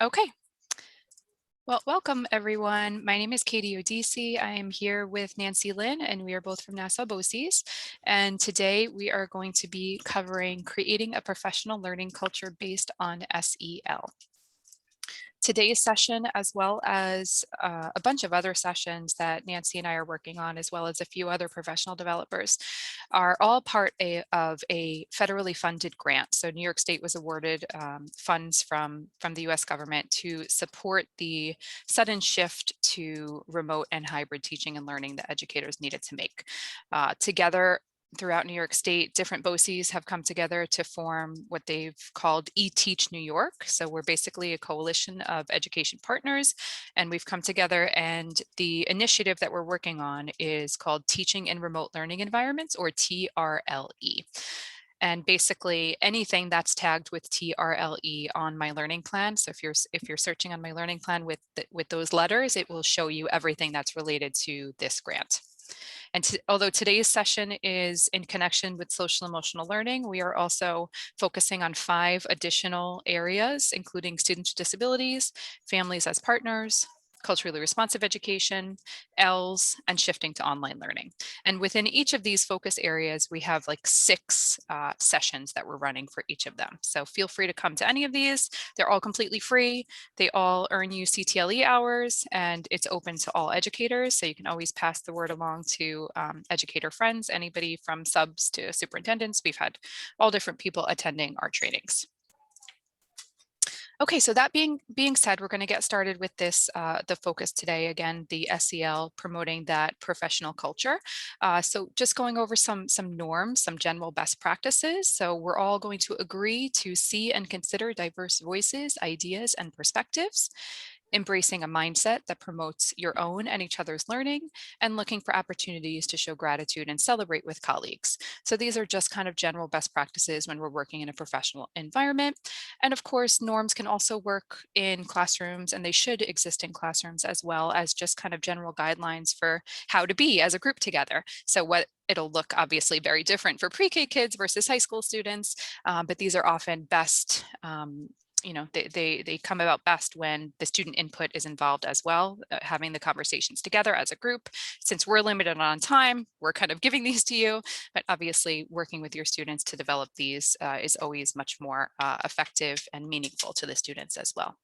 Okay, well, welcome everyone. My name is Katie Odisi. I am here with Nancy Lynn, and we are both from Nassau BOCES. And today we are going to be covering creating a professional learning culture based on SEL. Today's session, as well as a bunch of other sessions that Nancy and I are working on, as well as a few other professional developers, are all part of a federally funded grant. So New York State was awarded funds from the US government to support the sudden shift to remote and hybrid teaching and learning that educators needed to make. Together, throughout New York State, different BOCES have come together to form what they've called eTeach New York. So we're basically a coalition of education partners, and we've come together, and the initiative that we're working on is called Teaching in Remote Learning Environments, or TRLE. And basically anything that's tagged with TRLE on my learning plan. So if you're searching on my learning plan with those letters, it will show you everything that's related to this grant. And although today's session is in connection with social emotional learning, we are also focusing on 5 additional areas, including students with disabilities, families as partners, culturally responsive education, ELs, and shifting to online learning. And within each of these focus areas, we have like 6 sessions that we're running for each of them. So feel free to come to any of these. They're all completely free. They all earn you CTLE hours, and it's open to all educators. So you can always pass the word along to educator friends, anybody from subs to superintendents. We've had all different people attending our trainings. Okay, so that being said, we're going to get started with this, the focus today, again, the SEL, promoting that professional culture. So just going over some norms, some general best practices. So we're all going to agree to see and consider diverse voices, ideas, and perspectives, embracing a mindset that promotes your own and each other's learning, and looking for opportunities to show gratitude and celebrate with colleagues. So these are just kind of general best practices when we're working in a professional environment. And of course, norms can also work in classrooms, and they should exist in classrooms as well as just kind of general guidelines for how to be as a group together. So what it'll look obviously very different for pre-K kids versus high school students, but these are often best they come about best when the student input is involved as well, having the conversations together as a group. Since we're limited on time, we're kind of giving these to you, but obviously working with your students to develop these is always much more effective and meaningful to the students as well.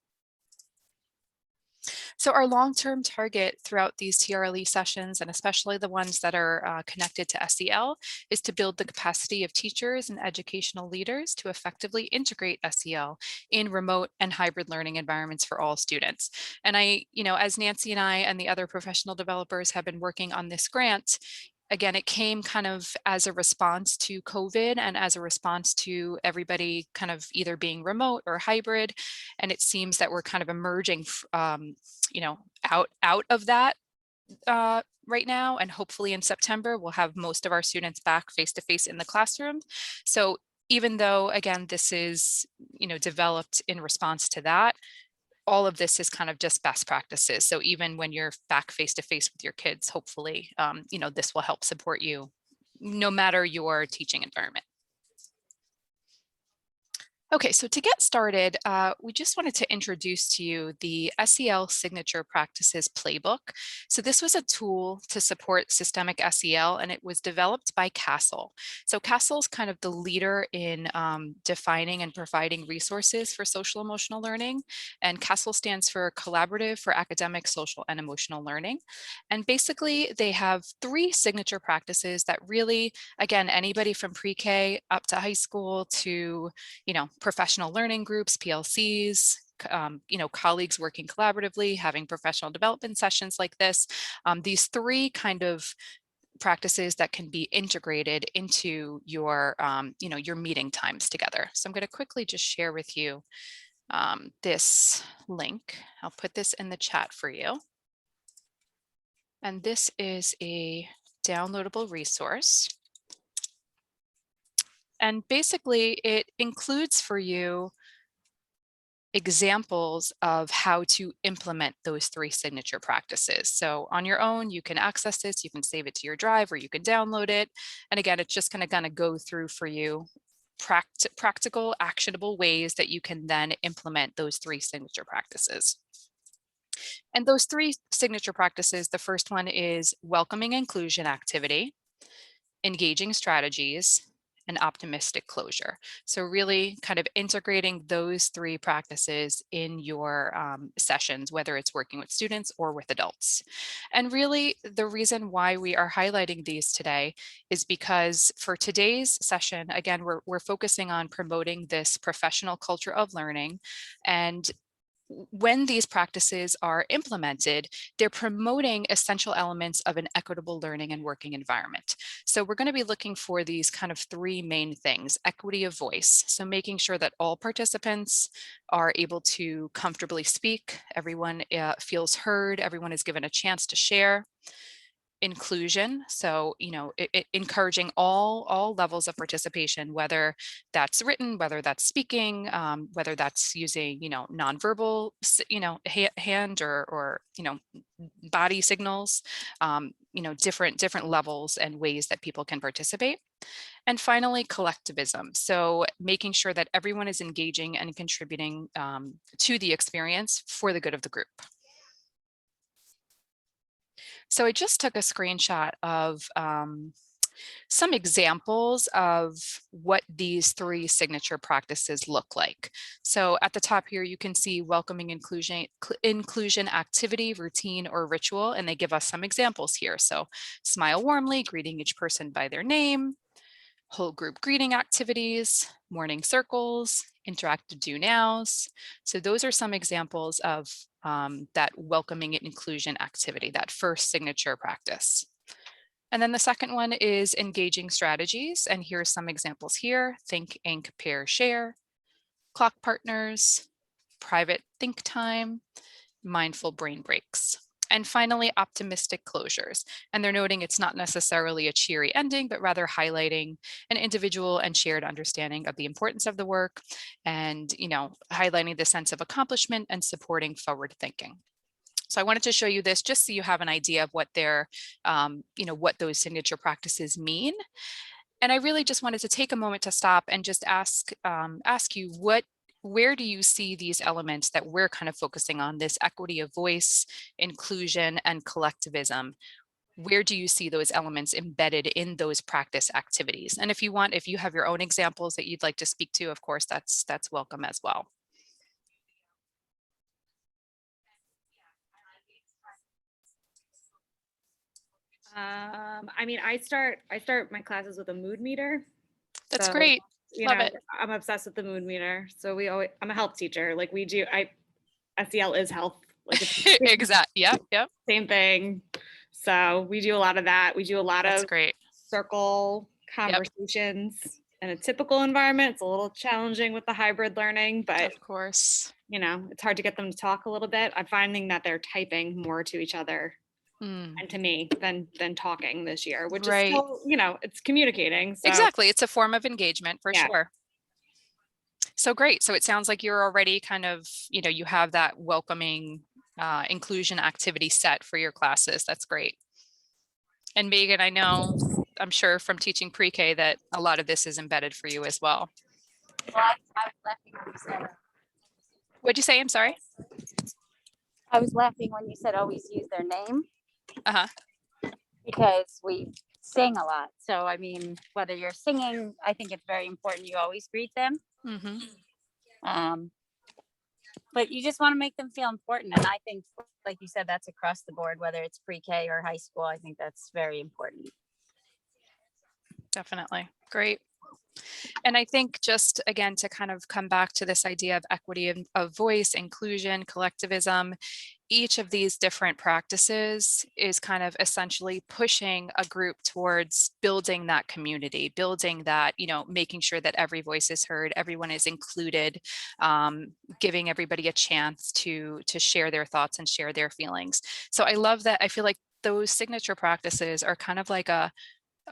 So our long-term target throughout these TRLE sessions, and especially the ones that are connected to SEL, is to build the capacity of teachers and educational leaders to effectively integrate SEL in remote and hybrid learning environments for all students. And as Nancy and I and the other professional developers have been working on this grant, again, it came kind of as a response to COVID and as a response to everybody kind of either being remote or hybrid. And it seems that we're kind of emerging, out of that right now. And hopefully in September, we'll have most of our students back face-to-face in the classroom. So even though, again, this is, developed in response to that, all of this is kind of just best practices. So even when you're back face to face with your kids, hopefully, this will help support you no matter your teaching environment. Okay, so to get started, we just wanted to introduce to you the SEL Signature Practices Playbook. So this was a tool to support systemic SEL, and it was developed by CASEL. So CASEL is kind of the leader in defining and providing resources for social emotional learning. And CASEL stands for Collaborative for Academic, Social, and Emotional Learning. And basically, they have 3 signature practices that really, again, anybody from pre-K up to high school to, professional learning groups, PLCs, colleagues working collaboratively, having professional development sessions like this. These 3 kind of practices that can be integrated into your, your meeting times together. So I'm going to quickly just share with you this link. I'll put this in the chat for you. And this is a downloadable resource. And basically, it includes for you examples of how to implement those 3 signature practices. So on your own, you can access this, you can save it to your drive, or you can download it. And again, it's just going to kind of go through for you practical, actionable ways that you can then implement those 3 signature practices. And those 3 signature practices, the first one is welcoming inclusion activity, engaging strategies, and optimistic closure. So really kind of integrating those 3 practices in your sessions, whether it's working with students or with adults. And really the reason why we are highlighting these today is because for today's session, again, we're focusing on promoting this professional culture of learning. And when these practices are implemented, they're promoting essential elements of an equitable learning and working environment. So we're going to be looking for these kind of 3 main things: equity of voice. So making sure that all participants are able to comfortably speak, everyone feels heard, everyone is given a chance to share. Inclusion, so encouraging all levels of participation, whether that's written, whether that's speaking, whether that's using nonverbal hand or body signals, different levels and ways that people can participate. And finally, collectivism, so making sure that everyone is engaging and contributing to the experience for the good of the group. So I just took a screenshot of some examples of what these 3 signature practices look like. So at the top here, you can see welcoming inclusion activity, routine, or ritual, and they give us some examples here. So smile warmly, greeting each person by their name, whole group greeting activities, morning circles, interactive do nows. So those are some examples of that welcoming and inclusion activity, that first signature practice. And then the second one is engaging strategies. And here's some examples here: think, ink, pair, share, clock partners, private think time, mindful brain breaks. And finally, optimistic closures. And they're noting it's not necessarily a cheery ending, but rather highlighting an individual and shared understanding of the importance of the work and, highlighting the sense of accomplishment and supporting forward thinking. So I wanted to show you this just so you have an idea of what what those signature practices mean. And I really just wanted to take a moment to stop and just ask you where do you see these elements that we're kind of focusing on, this equity of voice, inclusion, and collectivism? Where do you see those elements embedded in those practice activities? And if you have your own examples that you'd like to speak to, of course, that's welcome as well. I mean, I start my classes with a mood meter. That's So, great. Love it. I'm obsessed with the mood meter. So I'm a health teacher. Like SEL is health. Like it's the Exact. Yep. Yep. same thing. So we do a lot of that. We do a lot That's of great. circle Yep. conversations in a typical environment. It's a little challenging with the hybrid learning, but Of course. it's hard to get them to talk a little bit. I'm finding that they're typing more to each other Mm, and to me than talking this year, which is right. still, it's communicating. So Exactly. It's a form of engagement for yeah. sure. So great. So it sounds like you're already kind of, you have that welcoming inclusion activity set for your classes. That's great. And Megan, I'm sure from teaching pre-K that a lot of this is embedded for you as well. Well, I was laughing when you said. What'd you say? I'm sorry. I was laughing when you said always use their name. Uh-huh. Because we sing a lot. So I mean, whether you're singing, I think it's very important you always greet them. Mm-hmm. But you just want to make them feel important, and I think, like you said, that's across the board, whether it's pre-K or high school. I think that's very important. Definitely. Great. And I think just again, to kind of come back to this idea of equity of voice, inclusion, collectivism, each of these different practices is kind of essentially pushing a group towards building that community, building that, making sure that every voice is heard, everyone is included, giving everybody a chance to share their thoughts and share their feelings. So I love that. I feel like those signature practices are kind of like a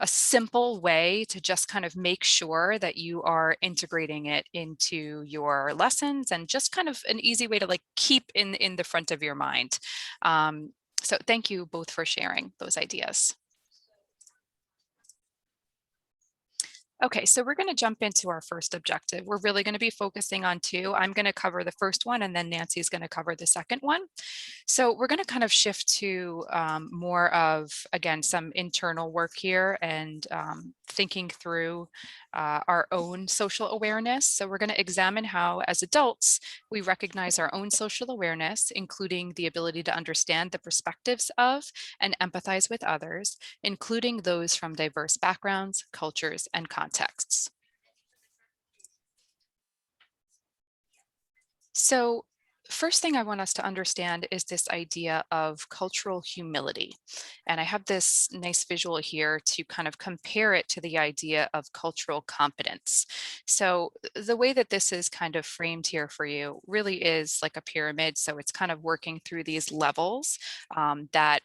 simple way to just kind of make sure that you are integrating it into your lessons, and just kind of an easy way to like keep in the front of your mind. So thank you both for sharing those ideas. Okay, so we're going to jump into our first objective. We're really going to be focusing on two. I'm going to cover the first one, and then Nancy's going to cover the second one. So we're going to kind of shift to more of, again, some internal work here and thinking through our own social awareness. So we're going to examine how, as adults, we recognize our own social awareness, including the ability to understand the perspectives of and empathize with others, including those from diverse backgrounds, cultures, and contexts. So first thing I want us to understand is this idea of cultural humility. And I have this nice visual here to kind of compare it to the idea of cultural competence. So the way that this is kind of framed here for you really is like a pyramid. So it's kind of working through these levels that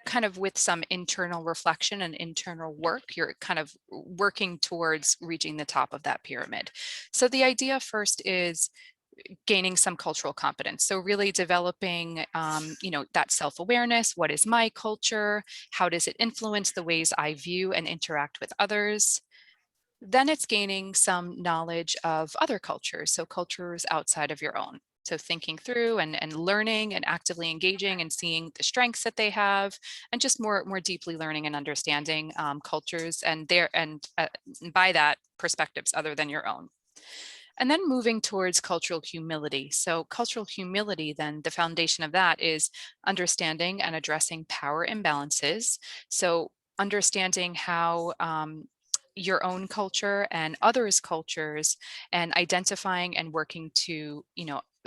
kind of with some internal reflection and internal work, you're kind of working towards reaching the top of that pyramid. So the idea first is gaining some cultural competence. So really developing, that self-awareness. What is my culture? How does it influence the ways I view and interact with others? Then it's gaining some knowledge of other cultures. So cultures outside of your own. So thinking through and learning and actively engaging and seeing the strengths that they have, and just more deeply learning and understanding cultures and by that perspectives other than your own. And then moving towards cultural humility. So cultural humility, then the foundation of that is understanding and addressing power imbalances. So understanding how your own culture and others' cultures, and identifying and working to,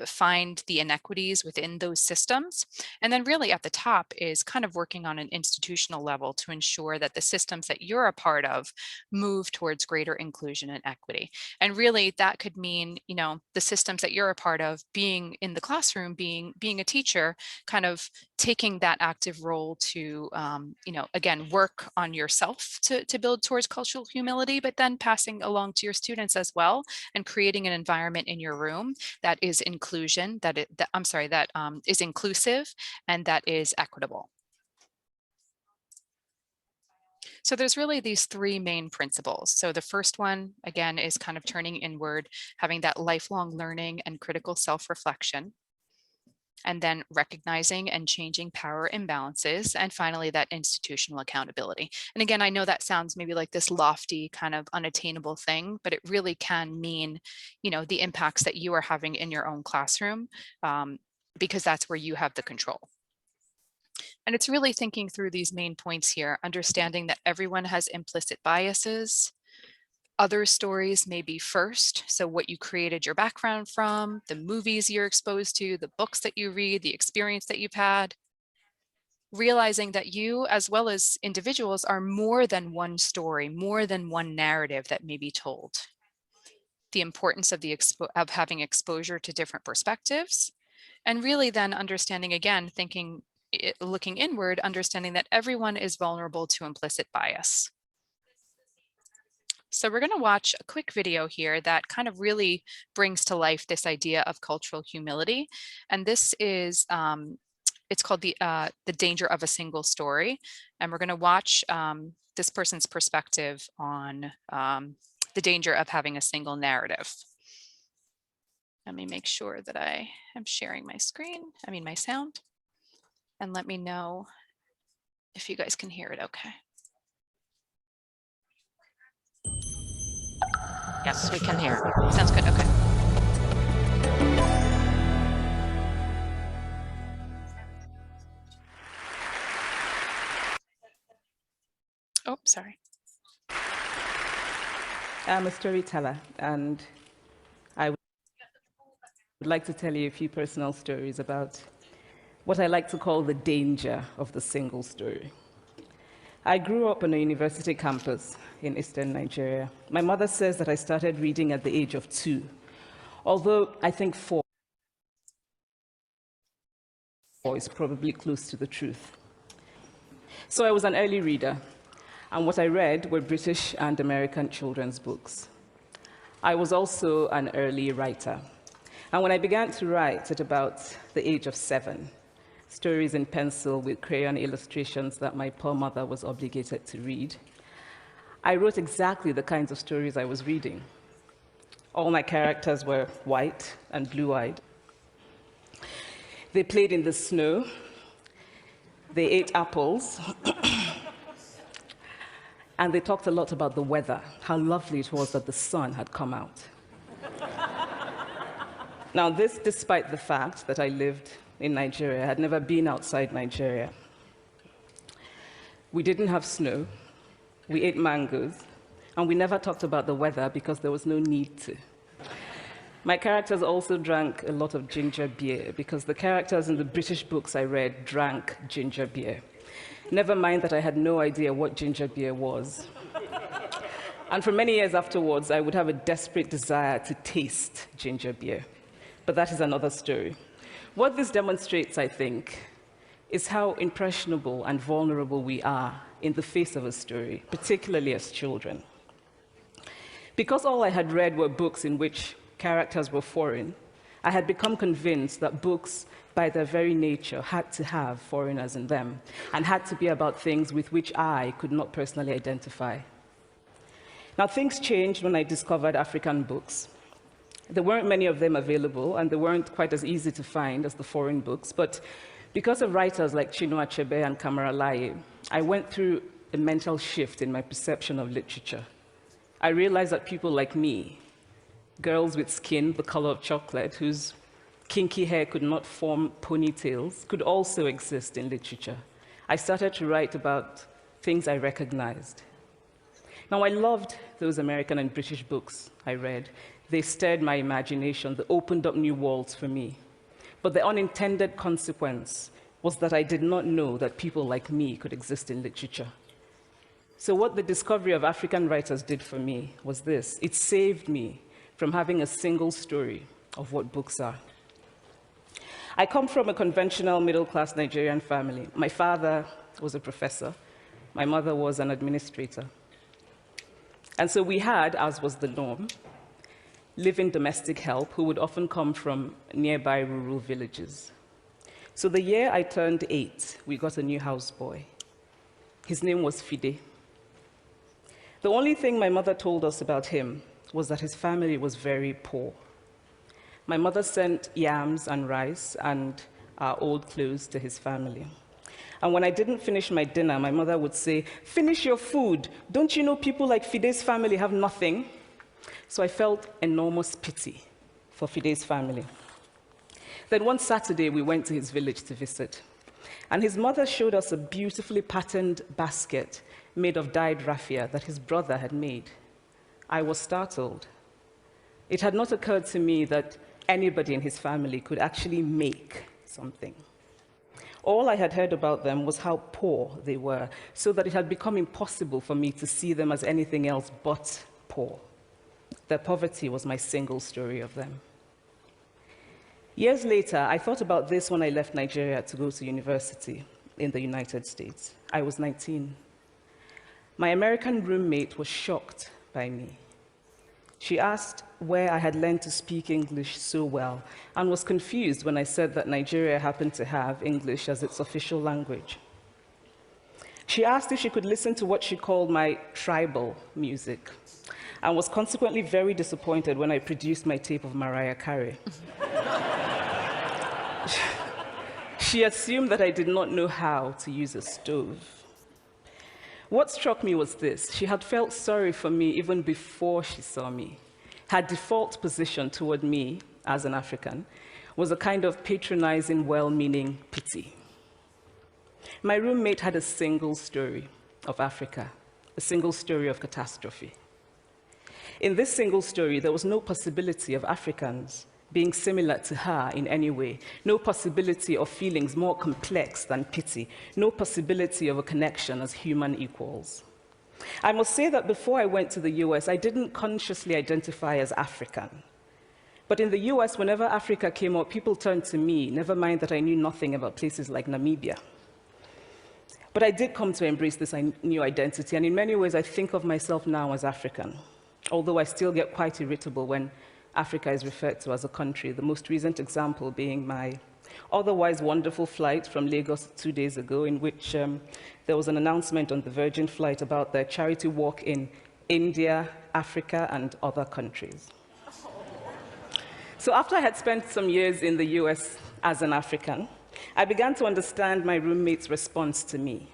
find the inequities within those systems. And then really at the top is kind of working on an institutional level to ensure that the systems that you're a part of move towards greater inclusion and equity. And really that could mean, the systems that you're a part of, being in the classroom, being a teacher, kind of taking that active role to, again, work on yourself to build towards cultural humility, but then passing along to your students as well, and creating an environment in your room that is inclusion, that is inclusive and that is equitable. So there's really these three main principles. So the first one, again, is kind of turning inward, having that lifelong learning and critical self-reflection, and then recognizing and changing power imbalances, and finally that institutional accountability. And again, I know that sounds maybe like this lofty kind of unattainable thing, but it really can mean, the impacts that you are having in your own classroom, because that's where you have the control. And it's really thinking through these main points here, understanding that everyone has implicit biases. Other stories may be first. So what you created your background from, the movies you're exposed to, the books that you read, the experience that you've had. Realizing that you, as well as individuals, are more than one story, more than one narrative that may be told. The importance of of having exposure to different perspectives. And really then understanding, again, looking inward, understanding that everyone is vulnerable to implicit bias. So we're going to watch a quick video here that kind of really brings to life this idea of cultural humility. And this is, it's called the danger of a single story. And we're going to watch this person's perspective on the danger of having a single narrative. Let me make sure that I am sharing my my sound. And let me know if you guys can hear it okay. Yes, we can hear. Sounds good, okay. Oh, sorry. I'm a storyteller, and I would like to tell you a few personal stories about what I like to call the danger of the single story. I grew up on a university campus in eastern Nigeria. My mother says that I started reading at the age of 2, although I think 4 is probably close to the truth. So I was an early reader, and what I read were British and American children's books. I was also an early writer, and when I began to write at about the age of 7, stories in pencil with crayon illustrations that my poor mother was obligated to read, I wrote exactly the kinds of stories I was reading. All my characters were white and blue-eyed. They played in the snow. They ate apples. And they talked a lot about the weather, how lovely it was that the sun had come out. Now, this despite the fact that I lived in Nigeria. I had never been outside Nigeria. We didn't have snow. We ate mangoes. And we never talked about the weather because there was no need to. My characters also drank a lot of ginger beer because the characters in the British books I read drank ginger beer. Never mind that I had no idea what ginger beer was. And for many years afterwards, I would have a desperate desire to taste ginger beer. But that is another story. What this demonstrates, I think, is how impressionable and vulnerable we are in the face of a story, particularly as children. Because all I had read were books in which characters were foreign, I had become convinced that books, by their very nature, had to have foreigners in them and had to be about things with which I could not personally identify. Now, things changed when I discovered African books. There weren't many of them available, and they weren't quite as easy to find as the foreign books, but because of writers like Chinua Achebe and Kamara Laye, I went through a mental shift in my perception of literature. I realized that people like me, girls with skin the color of chocolate, whose kinky hair could not form ponytails, could also exist in literature. I started to write about things I recognized. Now, I loved those American and British books I read. They stirred my imagination. They opened up new worlds for me. But the unintended consequence was that I did not know that people like me could exist in literature. So what the discovery of African writers did for me was this. It saved me from having a single story of what books are. I come from a conventional middle-class Nigerian family. My father was a professor. My mother was an administrator. And so we had, as was the norm, live-in domestic help who would often come from nearby rural villages. So the year I turned 8, we got a new houseboy. His name was Fide. The only thing my mother told us about him was that his family was very poor. My mother sent yams and rice and our old clothes to his family. And when I didn't finish my dinner, my mother would say, "Finish your food. Don't you know people like Fide's family have nothing?" So I felt enormous pity for Fide's family. Then one Saturday, we went to his village to visit. And his mother showed us a beautifully patterned basket made of dyed raffia that his brother had made. I was startled. It had not occurred to me that anybody in his family could actually make something. All I had heard about them was how poor they were, so that it had become impossible for me to see them as anything else but poor. Their poverty was my single story of them. Years later, I thought about this when I left Nigeria to go to university in the United States. I was 19. My American roommate was shocked by me. She asked where I had learned to speak English so well and was confused when I said that Nigeria happened to have English as its official language. She asked if she could listen to what she called my tribal music and was consequently very disappointed when I produced my tape of Mariah Carey. She assumed that I did not know how to use a stove. What struck me was this. She had felt sorry for me even before she saw me. Her default position toward me, as an African, was a kind of patronizing, well-meaning pity. My roommate had a single story of Africa, a single story of catastrophe. In this single story, there was no possibility of Africans being similar to her in any way, no possibility of feelings more complex than pity, no possibility of a connection as human equals. I must say that before I went to the US, I didn't consciously identify as African. But in the US, whenever Africa came up, people turned to me, never mind that I knew nothing about places like Namibia. But I did come to embrace this new identity, and in many ways, I think of myself now as African, although I still get quite irritable when Africa is referred to as a country, the most recent example being my otherwise wonderful flight from Lagos 2 days ago, in which there was an announcement on the Virgin flight about their charity walk in India, Africa, and other countries. So after I had spent some years in the US as an African, I began to understand my roommate's response to me.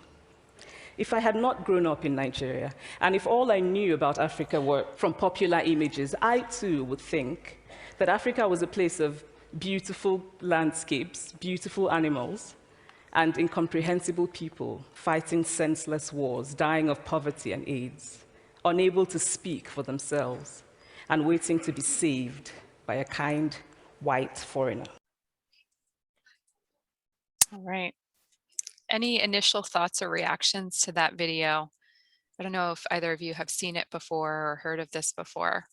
If I had not grown up in Nigeria, and if all I knew about Africa were from popular images, I too would think that Africa was a place of beautiful landscapes, beautiful animals, and incomprehensible people fighting senseless wars, dying of poverty and AIDS, unable to speak for themselves, and waiting to be saved by a kind white foreigner. All right. Any initial thoughts or reactions to that video? I don't know if either of you have seen it before or heard of this before.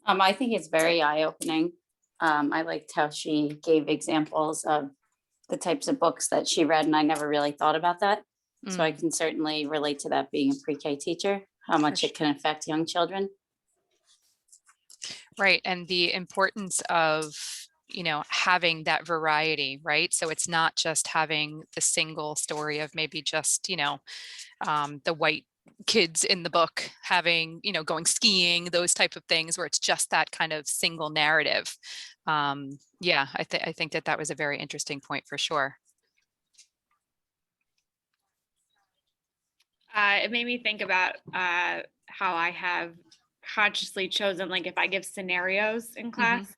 I think it's very eye-opening. I liked how she gave examples of the types of books that she read, and I never really thought about that. So I can certainly relate to that being a pre-K teacher, how much it can affect young children. Right, and the importance of, you know, having that variety, right? So it's not just having the single story of maybe just, you know, the white kids in the book having, you know, going skiing, those type of things where it's just that kind of single narrative. Yeah, I think that that was a very interesting point for sure. It made me think about how I have consciously chosen, like if I give scenarios in class,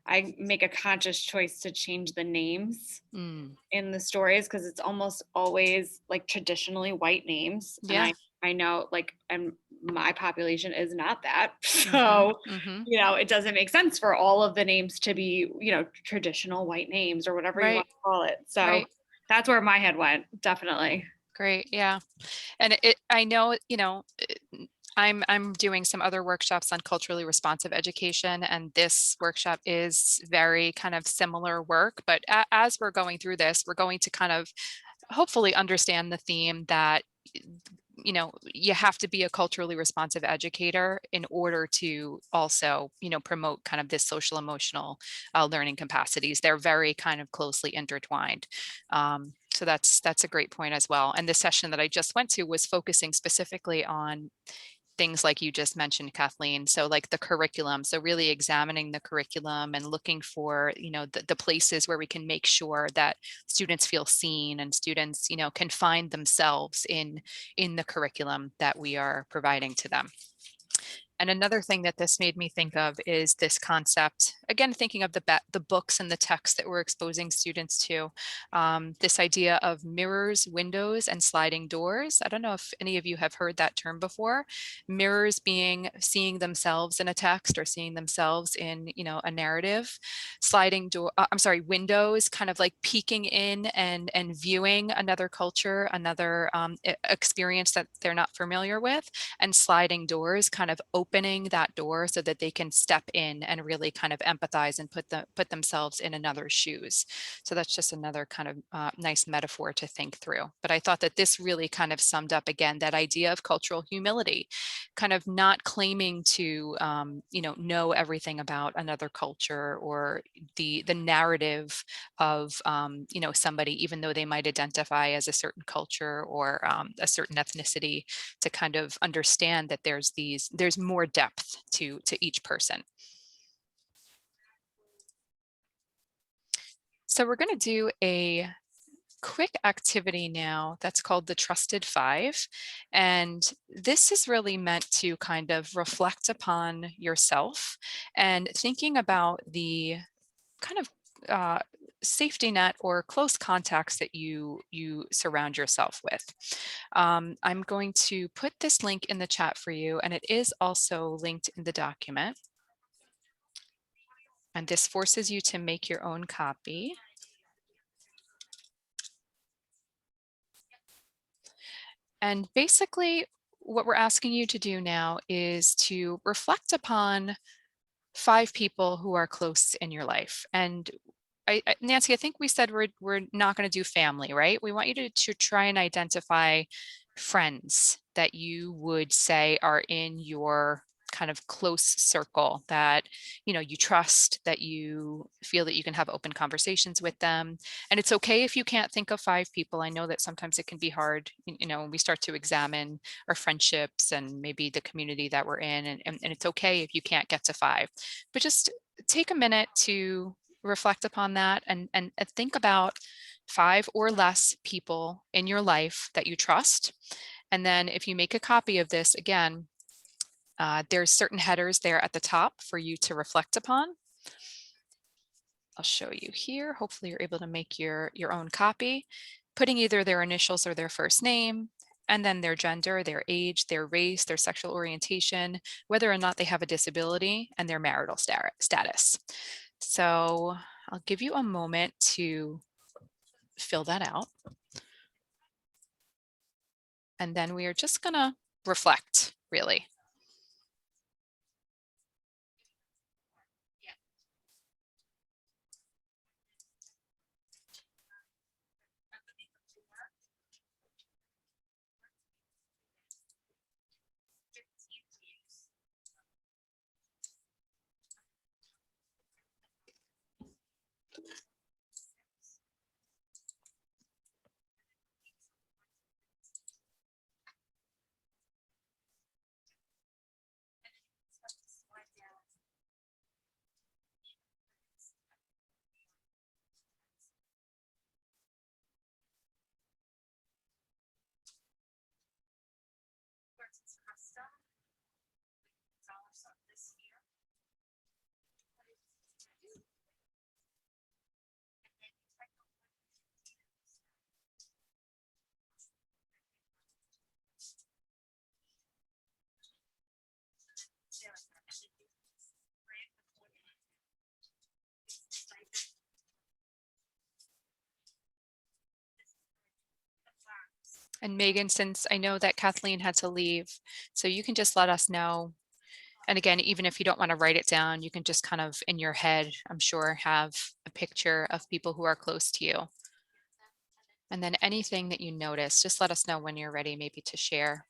I make a conscious choice to change the names in the stories because it's almost always like traditionally white names. Yeah. And I know like, and my population is not that. So, you know, it doesn't make sense for all of the names to be, you know, traditional white names or whatever you want to call it. So that's where my head went, definitely. Great. Yeah. And I know, you know, I'm doing some other workshops on culturally responsive education, and this workshop is very kind of similar work. But as we're going through this, we're going to kind of hopefully understand the theme that, you know, you have to be a culturally responsive educator in order to also, you know, promote kind of this social emotional learning capacities. They're very kind of closely intertwined. So that's a great point as well. And the session that I just went to was focusing specifically on things like you just mentioned, Kathleen. So like the curriculum, so really examining the curriculum and looking for, you know, the places where we can make sure that students feel seen and students, you know, can find themselves in the curriculum that we are providing to them. And another thing that this made me think of is this concept, again, thinking of the books and the text that we're exposing students to, this idea of mirrors, windows, and sliding doors. I don't know if any of you have heard that term before. Mirrors being seeing themselves in a text or seeing themselves in, you know, a narrative. Sliding door, I'm sorry, windows, kind of like peeking in and viewing another culture, another experience that they're not familiar with, and sliding doors, kind of opening that door so that they can step in and really kind of empathize and put themselves in another's shoes. So that's just another kind of nice metaphor to think through. But I thought that this really kind of summed up again that idea of cultural humility, kind of not claiming to you know everything about another culture or the narrative of you know somebody, even though they might identify as a certain culture or a certain ethnicity, to kind of understand that there's more depth to each person. So we're going to do a quick activity now that's called the Trusted Five. And this is really meant to kind of reflect upon yourself and thinking about the kind of safety net or close contacts that you surround yourself with. I'm going to put this link in the chat for you, and it is also linked in the document. And this forces you to make your own copy. And basically, what we're asking you to do now is to reflect upon 5 people who are close in your life. And Nancy, I think we said we're not going to do family, right? We want you to try and identify friends that you would say are in your kind of close circle that, you know, you trust, that you feel that you can have open conversations with them. And it's okay if you can't think of 5 people. I know that sometimes it can be hard, you know, when we start to examine our friendships and maybe the community that we're in, and it's okay if you can't get to 5, but just take a minute to reflect upon that and think about 5 or less people in your life that you trust. And then if you make a copy of this, again, there's certain headers there at the top for you to reflect upon. I'll show you here. Hopefully you're able to make your own copy, putting either their initials or their first name, and then their gender, their age, their race, their sexual orientation, whether or not they have a disability, and their marital status. So I'll give you a moment to fill that out. And then we are just gonna reflect, really. And Megan, since I know that Kathleen had to leave, so you can just let us know. And again, even if you don't want to write it down, you can just kind of in your head, I'm sure, have a picture of people who are close to you. And then anything that you notice, just let us know when you're ready, maybe to share.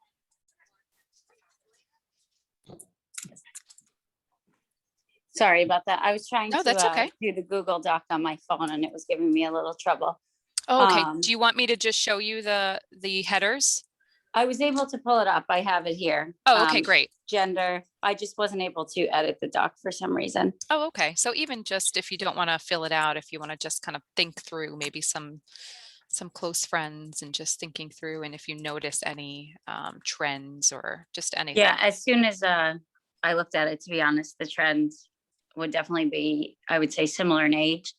Sorry about that. I was trying No, to that's okay. do the Google Doc on my phone and it was giving me a little trouble. Oh, okay. Do you want me to just show you the headers? I was able to pull it up. I have it here. Oh, okay, great. Gender. I just wasn't able to edit the doc for some reason. Oh, okay. So even just if you don't want to fill it out, if you want to just kind of think through maybe some close friends and just thinking through, and if you notice any trends or just anything. Yeah, as soon as I looked at it, to be honest, the trends would definitely be, I would say, similar in age,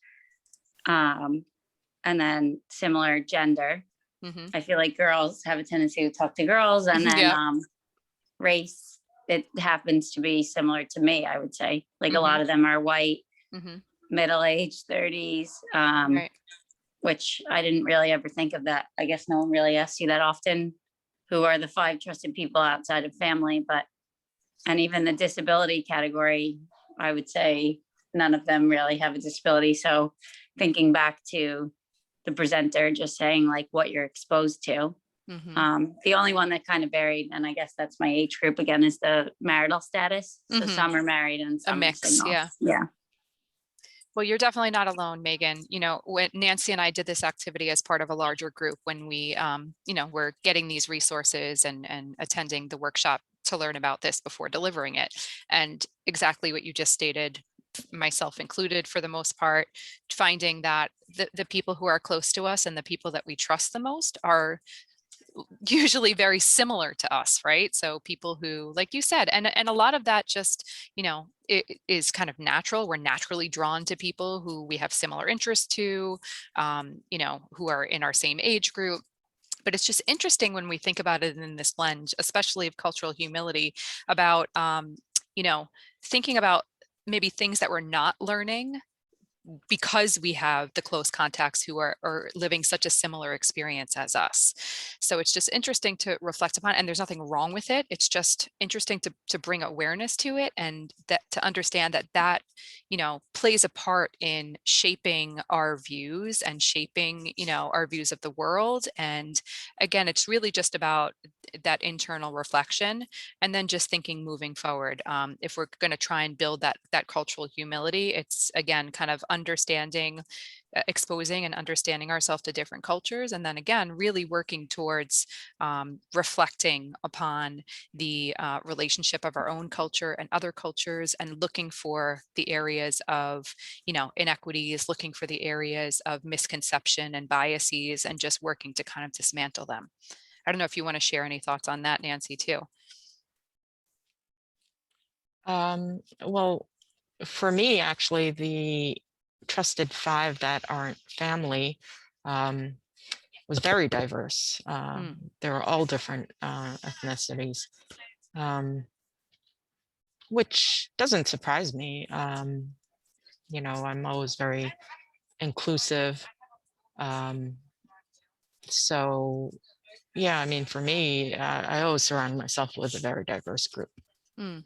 and then similar gender. Mm-hmm. I feel like girls have a tendency to talk to girls, and then Yeah. Race, it happens to be similar to me, I would say. Like Mhm. a lot of them are white, Mm-hmm. middle-aged, 30s, Right. which I didn't really ever think of that. I guess no one really asks you that often, who are the 5 trusted people outside of family, and even the disability category, I would say none of them really have a disability. So thinking back to the presenter, just saying like what you're exposed to. Mm-hmm. The only one that kind of varied, and I guess that's my age group again, is the marital status. So Mhm. some are married and A some are mix, single. yeah. Yeah. Well, you're definitely not alone, Megan. You know, when Nancy and I did this activity as part of a larger group, when we, you know, were getting these resources and attending the workshop to learn about this before delivering it. And exactly what you just stated, myself included for the most part, finding that the people who are close to us and the people that we trust the most are usually very similar to us, right? So people who, like you said, and a lot of that just, you know, it is kind of natural. We're naturally drawn to people who we have similar interests to, you know, who are in our same age group. But it's just interesting when we think about it in this lens, especially of cultural humility, about, you know, thinking about maybe things that we're not learning because we have the close contacts who are living such a similar experience as us. So it's just interesting to reflect upon, and there's nothing wrong with it. It's just interesting to bring awareness to it, and that to understand that you know, plays a part in shaping our views and shaping, you know, our views of the world. And again, it's really just about that internal reflection, and then just thinking moving forward. If we're going to try and build that cultural humility, it's again kind of understanding, exposing and understanding ourselves to different cultures, and then again really working towards reflecting upon the relationship of our own culture and other cultures, and looking for the areas of inequities, looking for the areas of misconception and biases, and just working to kind of dismantle them. I don't know if you want to share any thoughts on that, Nancy, too. Well, for me, actually, the trusted five that aren't family was very diverse. They were all different ethnicities, which doesn't surprise me. I'm always very inclusive. So yeah, I mean, for me, I always surround myself with a very diverse group. And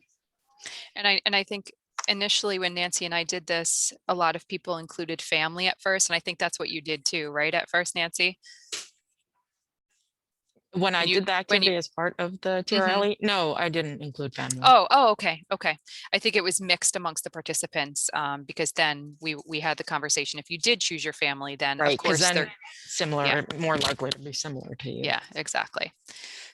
I think initially when Nancy and I did this, a lot of people included family at first, and I think that's what you did too, right? At first, Nancy? When I did the when you activity as part of the TRLE, no, I didn't include family. Oh, okay. I think it was mixed amongst the participants, because then we had the conversation. If you did choose your family, then Right, of course then they're similar, more likely to be similar to you. Yeah, exactly.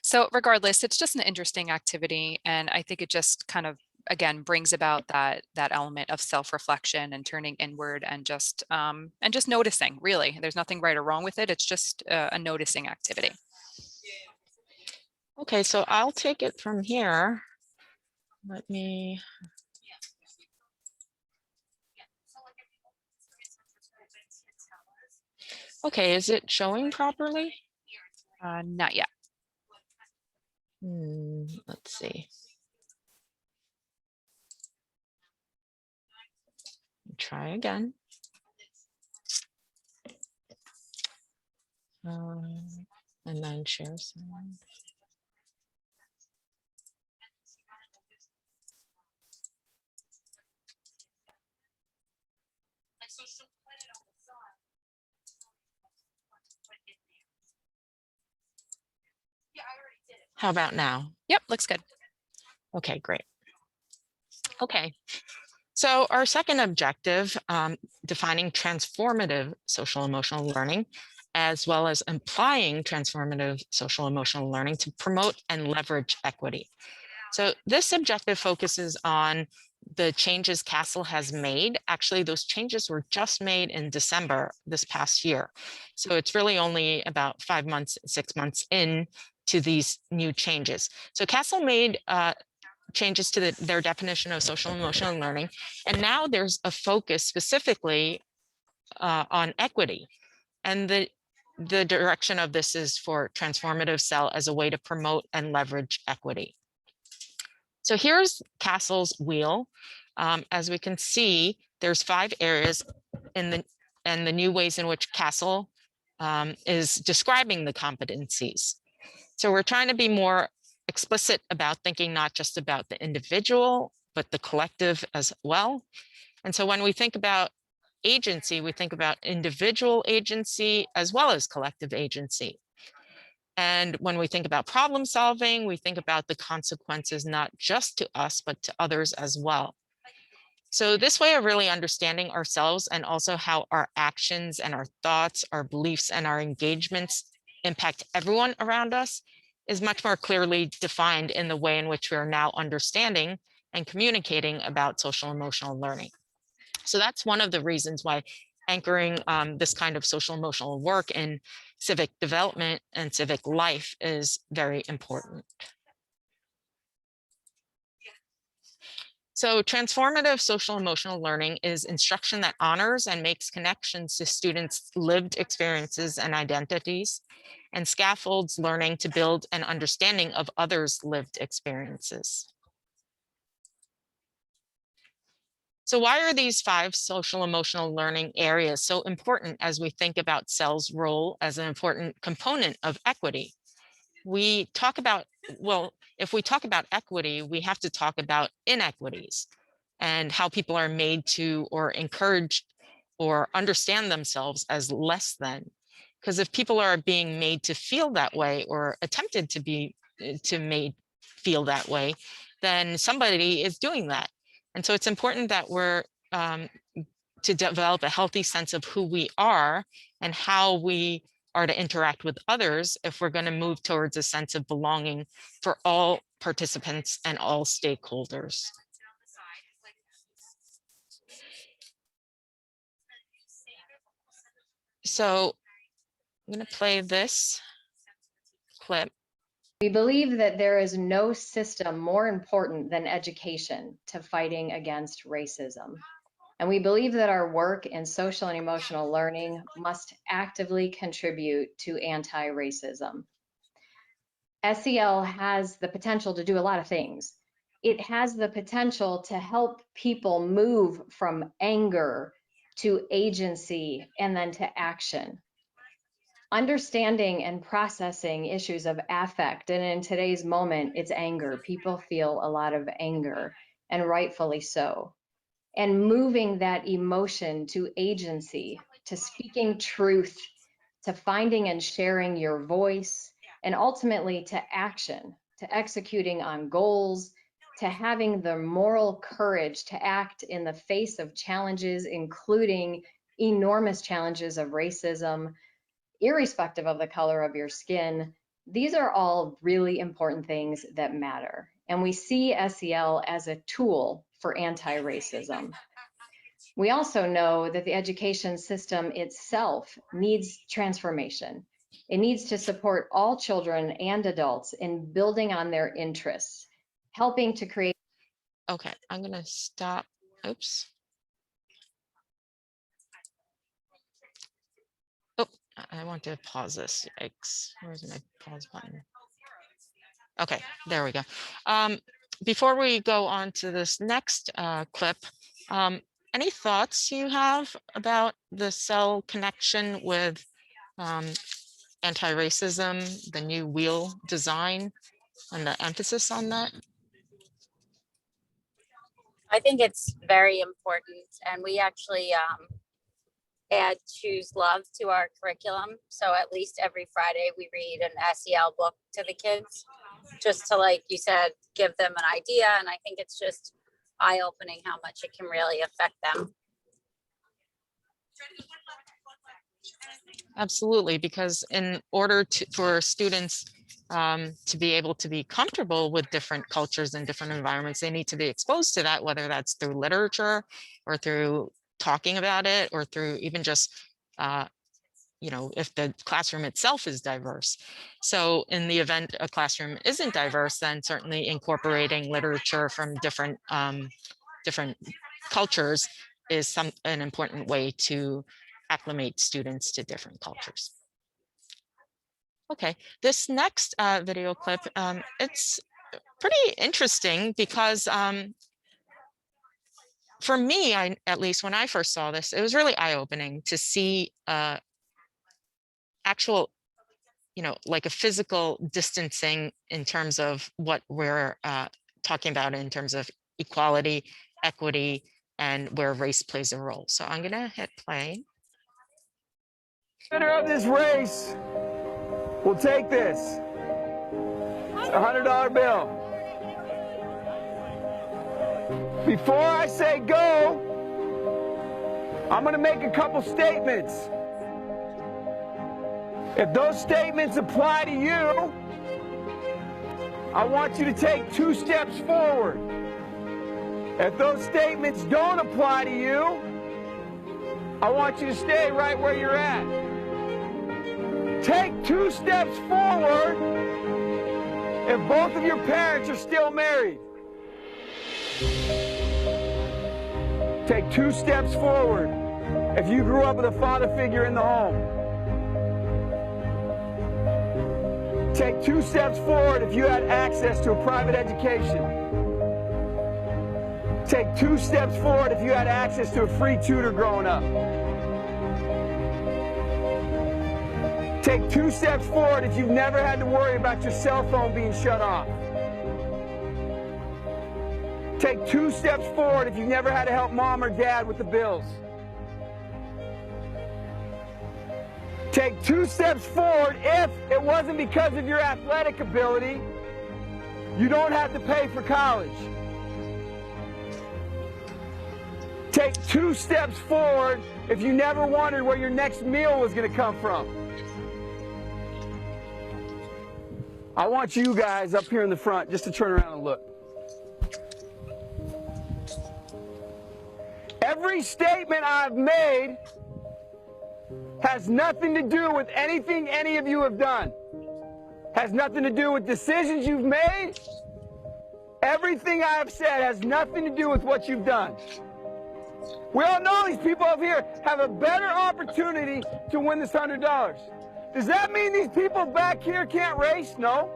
So regardless, it's just an interesting activity, and I think it just kind of again brings about that element of self-reflection and turning inward, and just noticing. Really, there's nothing right or wrong with it. It's just a noticing activity. Okay, so I'll take it from here. Let me. Okay, is it showing properly? Not yet. Let's see. Try again. And then share sound. How about now? Yep, looks good. Okay, great. Okay, so our second objective, defining transformative social emotional learning, as well as applying transformative social emotional learning to promote and leverage equity. So this objective focuses on the changes CASEL has made. Actually, those changes were just made in December this past year. So it's really only about 5 months, 6 months in to these new changes. So CASEL made changes to their definition of social emotional learning. And now there's a focus specifically on equity. And the direction of this is for transformative SEL as a way to promote and leverage equity. So here's CASEL's wheel. As we can see, there's 5 areas in the new ways in which CASEL is describing the competencies. So we're trying to be more explicit about thinking not just about the individual, but the collective as well. And so when we think about agency, we think about individual agency as well as collective agency. And when we think about problem solving, we think about the consequences, not just to us, but to others as well. So this way of really understanding ourselves, and also how our actions and our thoughts, our beliefs and our engagements impact everyone around us, is much more clearly defined in the way in which we are now understanding and communicating about social emotional learning. So that's one of the reasons why anchoring this kind of social emotional work in civic development and civic life is very important. So transformative social emotional learning is instruction that honors and makes connections to students' lived experiences and identities, and scaffolds learning to build an understanding of others' lived experiences. So why are these 5 social emotional learning areas so important as we think about SEL's role as an important component of equity? We talk about, well, if we talk about equity, we have to talk about inequities and how people are made to or encouraged or understand themselves as less than. Because if people are being made to feel that way or attempted to be feel that way, then somebody is doing that. And so it's important that we're to develop a healthy sense of who we are and how we are to interact with others if we're going to move towards a sense of belonging for all participants and all stakeholders. So I'm going to play this clip. We believe that there is no system more important than education to fighting against racism. And we believe that our work in social and emotional learning must actively contribute to anti-racism. SEL has the potential to do a lot of things. It has the potential to help people move from anger to agency and then to action. Understanding and processing issues of affect, and in today's moment, it's anger. People feel a lot of anger, and rightfully so. And moving that emotion to agency, to speaking truth, to finding and sharing your voice, and ultimately to action, to executing on goals, to having the moral courage to act in the face of challenges, including enormous challenges of racism, irrespective of the color of your skin. These are all really important things that matter. And we see SEL as a tool for anti-racism. We also know that the education system itself needs transformation. It needs to support all children and adults in building on their interests, helping to create. Okay, I'm going to stop. Oops. Oh, I want to pause this. Yikes. Where's my pause button? Okay, there we go. Before we go on to this next clip, any thoughts you have about the SEL connection with anti-racism, the new wheel design, and the emphasis on that? I think it's very important, and we actually add Choose Love to our curriculum. So at least every Friday we read an SEL book to the kids, just to, like you said, give them an idea. And I think it's just eye-opening how much it can really affect them. Absolutely, because in order for students to be able to be comfortable with different cultures and different environments, they need to be exposed to that, whether that's through literature or through talking about it, or through even just, you know, if the classroom itself is diverse. So in the event a classroom isn't diverse, then certainly incorporating literature from different cultures is an important way to acclimate students to different cultures. Okay, this next video clip, it's pretty interesting because for me, at least when I first saw this, it was really eye-opening to see actual, you know, like a physical distancing in terms of what we're talking about in terms of equality, equity, and where race plays a role. So I'm gonna hit play. The winner of this race will take this. It's a $100 bill. Before I say go, I'm going to make a couple statements. If those statements apply to you, I want you to take 2 steps forward. If those statements don't apply to you, I want you to stay right where you're at. Take 2 steps forward if both of your parents are still married. Take 2 steps forward if you grew up with a father figure in the home. Take 2 steps forward if you had access to a private education. Take 2 steps forward if you had access to a free tutor growing up. Take 2 steps forward if you've never had to worry about your cell phone being shut off. Take 2 steps forward if you've never had to help mom or dad with the bills. Take 2 steps forward if it wasn't because of your athletic ability, You don't have to pay for college. Take 2 steps forward if you never wondered where your next meal was going to come from. I want you guys up here in the front just to turn around and look. Every statement I've made has nothing to do with anything any of you have done. Has nothing to do with decisions you've made. Everything I have said has nothing to do with what you've done. We all know these people up here have a better opportunity to win this $100. Does that mean these people back here can't race? No.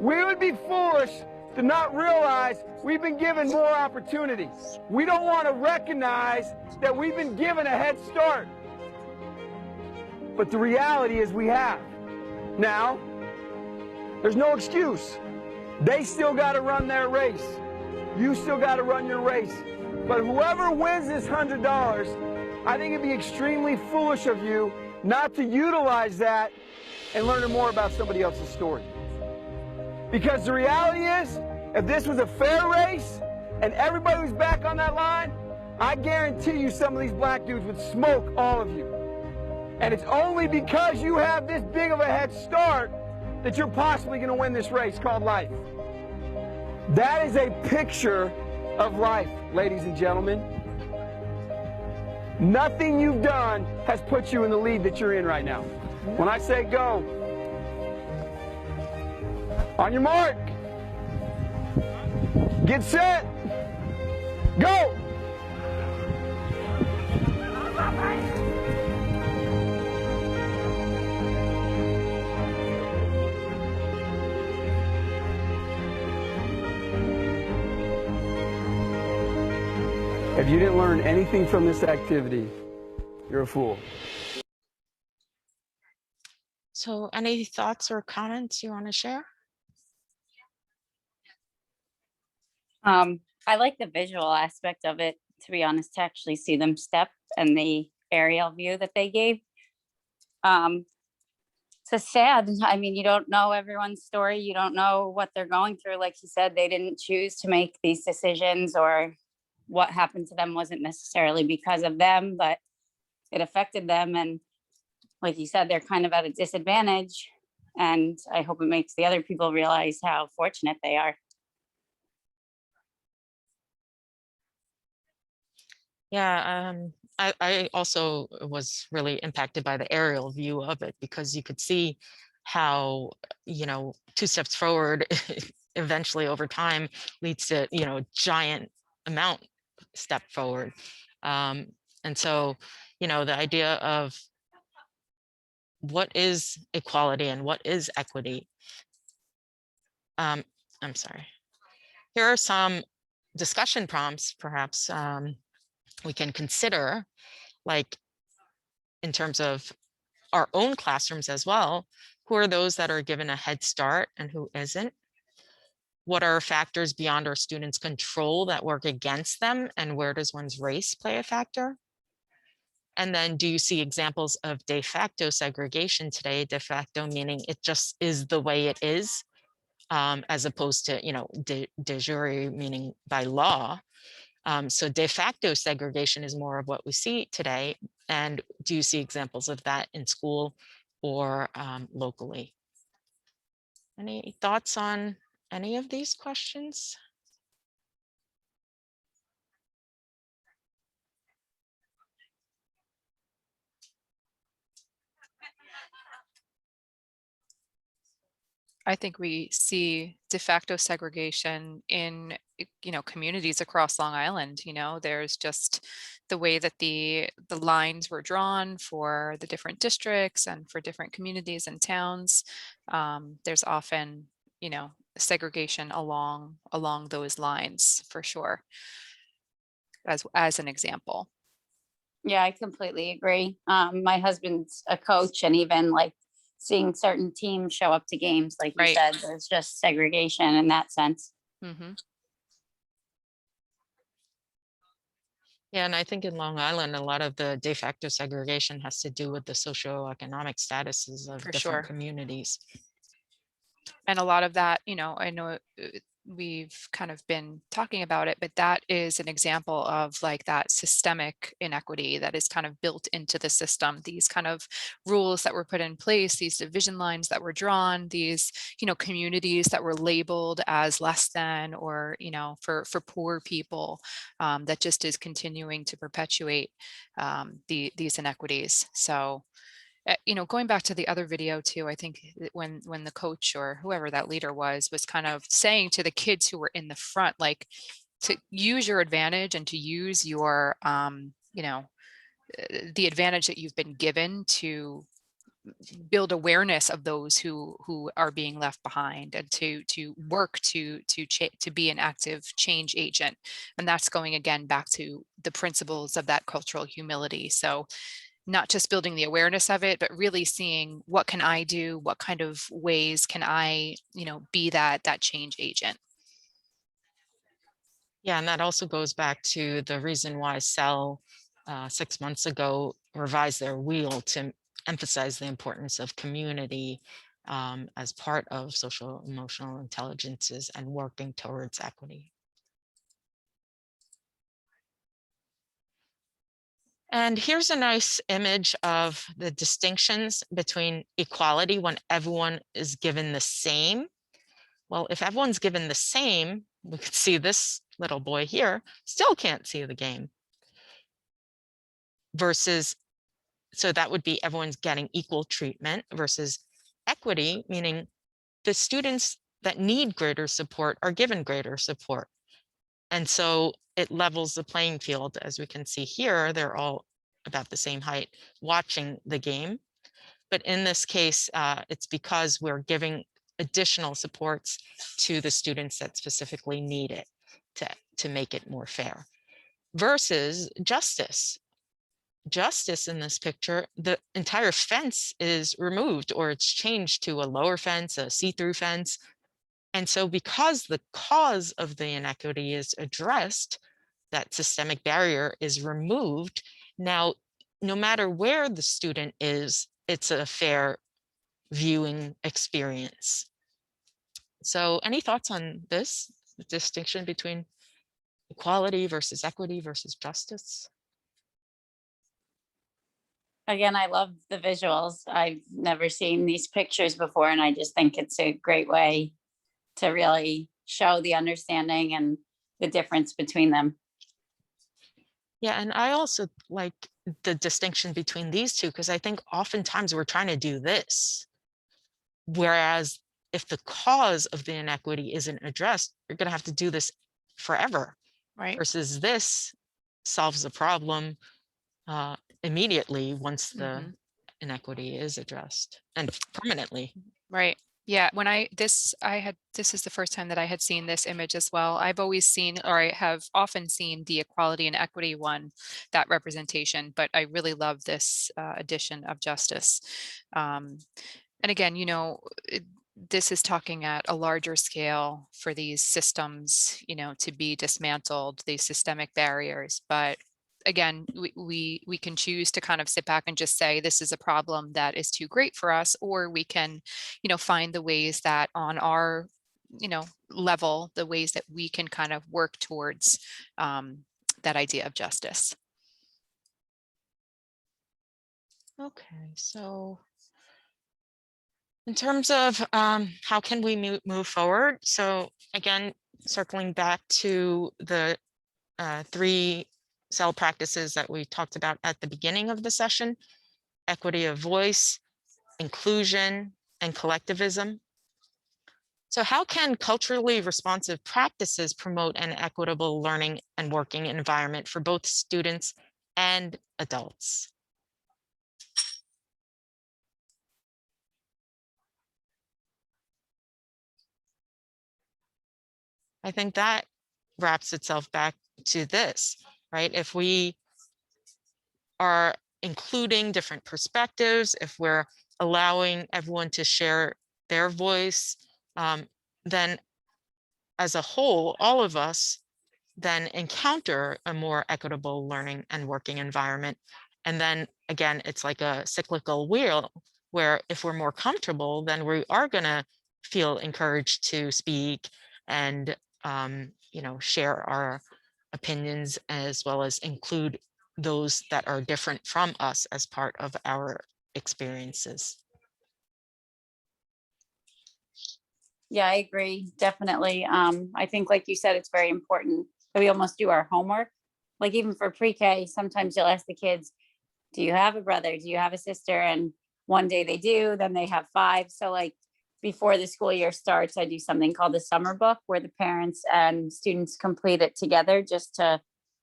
We would be foolish to not realize we've been given more opportunities. We don't want to recognize that we've been given a head start. But the reality is we have. Now, there's no excuse. They still got to run their race. You still got to run your race. But whoever wins this $100, I think it'd be extremely foolish of you not to utilize that and learn more about somebody else's story. Because the reality is, if this was a fair race and everybody was back on that line, I guarantee you some of these black dudes would smoke all of you. And it's only because you have this big of a head start that you're possibly going to win this race called life. That is a picture of life, ladies and gentlemen. Nothing you've done has put you in the lead that you're in right now. When I say go, on your mark, get set, go! If you didn't learn anything from this activity, you're a fool. So any thoughts or comments you want to share? I like the visual aspect of it, to be honest, to actually see them step and the aerial view that they gave. It's sad. I mean, you don't know everyone's story. You don't know what they're going through. Like you said, they didn't choose to make these decisions, or what happened to them wasn't necessarily because of them, but it affected them. And like you said, they're kind of at a disadvantage. And I hope it makes the other people realize how fortunate they are. Yeah, I also was really impacted by the aerial view of it, because you could see how, 2 steps forward eventually over time leads to, giant amount step forward. And so, the idea of what is equality and what is equity. I'm sorry. Here are some discussion prompts, perhaps, we can consider, like in terms of our own classrooms as well. Who are those that are given a head start and who isn't? What are factors beyond our students' control that work against them, and where does one's race play a factor? And then, do you see examples of de facto segregation today? De facto meaning it just is the way it is, as opposed to, de jure meaning by law. So de facto segregation is more of what we see today. And do you see examples of that in school or locally? Any thoughts on any of these questions? I think we see de facto segregation in, communities across Long Island. There's just the way that the lines were drawn for the different districts and for different communities and towns. There's often, segregation along those lines, for sure, as an example. Yeah, I completely agree. My husband's a coach, and even like seeing certain teams show up to games, like you Right. said, there's just segregation in that sense. Mm-hmm. Yeah, and I think in Long Island, a lot of the de facto segregation has to do with the socioeconomic statuses of For different sure. communities. And a lot of that, you know, I know we've kind of been talking about it, but that is an example of like that systemic inequity that is kind of built into the system. These kind of rules that were put in place, these division lines that were drawn, these, you know, communities that were labeled as less than, or, you know, for poor people, that just is continuing to perpetuate these inequities. So, you know, going back to the other video too, I think when the coach or whoever that leader was kind of saying to the kids who were in the front, like, to use your advantage and to use your, you know, the advantage that you've been given to build awareness of those who are being left behind, and to work to be an active change agent. And that's going again back to the principles of that cultural humility. So not just building the awareness of it, but really seeing, what can I do? What kind of ways can I, you know, be that change agent? Yeah, and that also goes back to the reason why SEL 6 months ago revised their wheel to emphasize the importance of community as part of social emotional intelligences and working towards equity. And here's a nice image of the distinctions between equality when everyone is given the same. Well, if everyone's given the same, we could see this little boy here still can't see the game. Versus, so that would be everyone's getting equal treatment, versus equity, meaning the students that need greater support are given greater support. And so it levels the playing field. As we can see here, they're all about the same height watching the game. But in this case, it's because we're giving additional supports to the students that specifically need it to make it more fair. Versus justice. Justice in this picture, the entire fence is removed, or it's changed to a lower fence, a see-through fence. And so because the cause of the inequity is addressed, that systemic barrier is removed, now, no matter where the student is, it's a fair viewing experience. So any thoughts on this, the distinction between equality versus equity versus justice? Again, I love the visuals. I've never seen these pictures before, and I just think it's a great way to really show the understanding and the difference between them. Yeah, and I also like the distinction between these two, because I think oftentimes we're trying to do this. Whereas if the cause of the inequity isn't addressed, you're going to have to do this forever. Right. Versus this solves the problem immediately once the inequity is addressed, and permanently. Right. Yeah, when this is the first time that I had seen this image as well. I've always seen, or I have often seen, the equality and equity one, that representation, but I really love this addition of justice. And again, you know, this is talking at a larger scale for these systems, you know, to be dismantled, these systemic barriers. But again, we can choose to kind of sit back and just say, this is a problem that is too great for us, or we can, you know, find the ways that on our, you know, level, the ways that we can kind of work towards that idea of justice. Okay, so in terms of how can we move forward? So again, circling back to the 3 SEL practices that we talked about at the beginning of the session: equity of voice, inclusion, and collectivism. So how can culturally responsive practices promote an equitable learning and working environment for both students and adults? I think that wraps itself back to this, right? If we are including different perspectives, if we're allowing everyone to share their voice, then as a whole, all of us then encounter a more equitable learning and working environment. And then again, it's like a cyclical wheel, where if we're more comfortable, then we are going to feel encouraged to speak and, share our opinions, as well as include those that are different from us as part of our experiences. Yeah, I agree, definitely. I think, like you said, it's very important that we almost do our homework. Like even for pre-K, sometimes you'll ask the kids, do you have a brother? Do you have a sister? And one day they do, then they have 5. So like before the school year starts, I do something called the summer book where the parents and students complete it together just to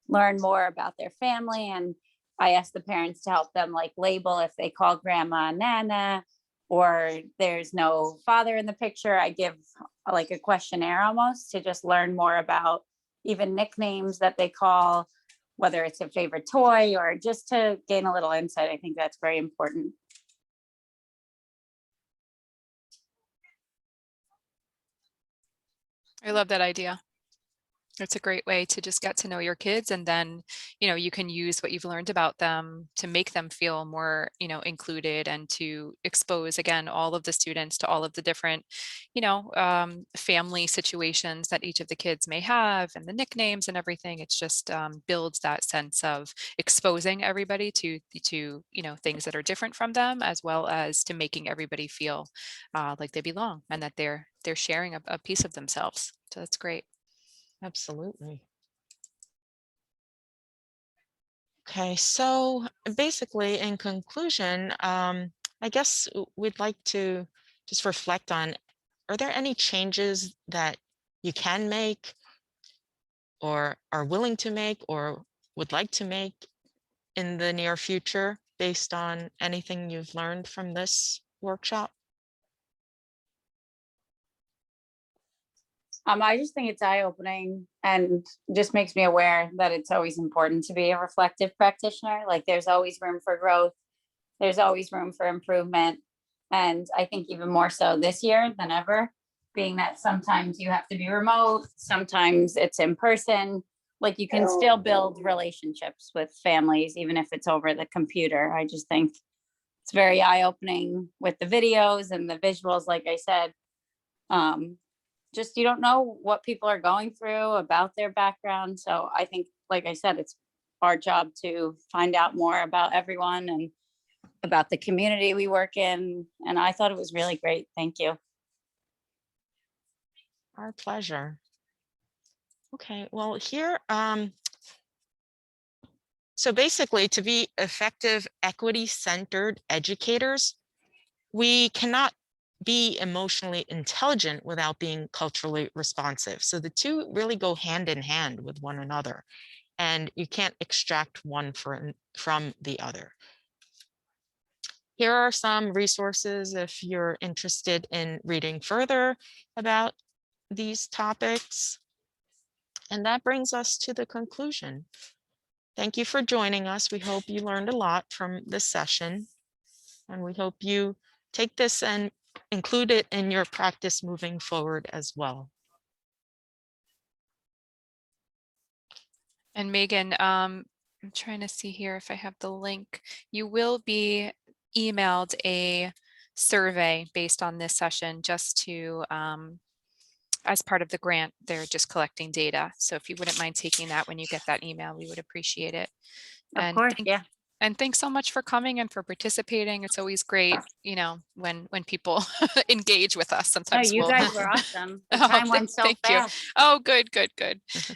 learn more about their family. And I ask the parents to help them like label if they call grandma Nana or there's no father in the picture. I give like a questionnaire almost to just learn more about even nicknames that they call, whether it's a favorite toy or just to gain a little insight. I think that's very important. I love that idea. It's a great way to just get to know your kids, and then, you can use what you've learned about them to make them feel more, included, and to expose again all of the students to all of the different, family situations that each of the kids may have, and the nicknames and everything. It's just builds that sense of exposing everybody to things that are different from them, as well as to making everybody feel like they belong and that they're sharing a piece of themselves. So that's great. Absolutely. Okay, so basically, in conclusion, I guess we'd like to just reflect on, are there any changes that you can make or are willing to make or would like to make in the near future based on anything you've learned from this workshop? I just think it's eye-opening and just makes me aware that it's always important to be a reflective practitioner. Like there's always room for growth. There's always room for improvement. And I think even more so this year than ever, being that sometimes you have to be remote, sometimes it's in person. Like you can still build relationships with families, even if it's over the computer. I just think it's very eye-opening with the videos and the visuals, like I said. Just you don't know what people are going through about their background. So I think, like I said, it's our job to find out more about everyone and about the community we work in. And I thought it was really great. Thank you. Our pleasure. Okay, well here, so basically to be effective equity-centered educators, we cannot be emotionally intelligent without being culturally responsive. So the two really go hand in hand with one another, and you can't extract one from the other. Here are some resources if you're interested in reading further about these topics. And that brings us to the conclusion. Thank you for joining us. We hope you learned a lot from this session, and we hope you take this and include it in your practice moving forward as well. And Megan, I'm trying to see here if I have the link. You will be emailed a survey based on this session, just to, as part of the grant, they're just collecting data. So if you wouldn't mind taking that when you get that email, we would appreciate it. Of course, yeah. And thanks so much for coming and for participating. It's always great, when people engage with us. No, Sometimes you we'll guys were awesome. The Oh, time went so thank you. fast. Oh, good.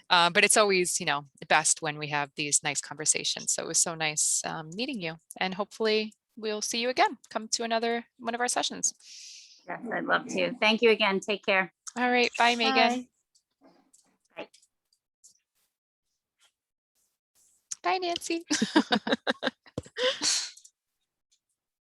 But it's always, best when we have these nice conversations. So it was so nice meeting you, and hopefully we'll see you again. Come to another one of our sessions. Yes, I'd love to. Thank you again. Take care. All right. Bye, Megan. Bye. Bye, Nancy.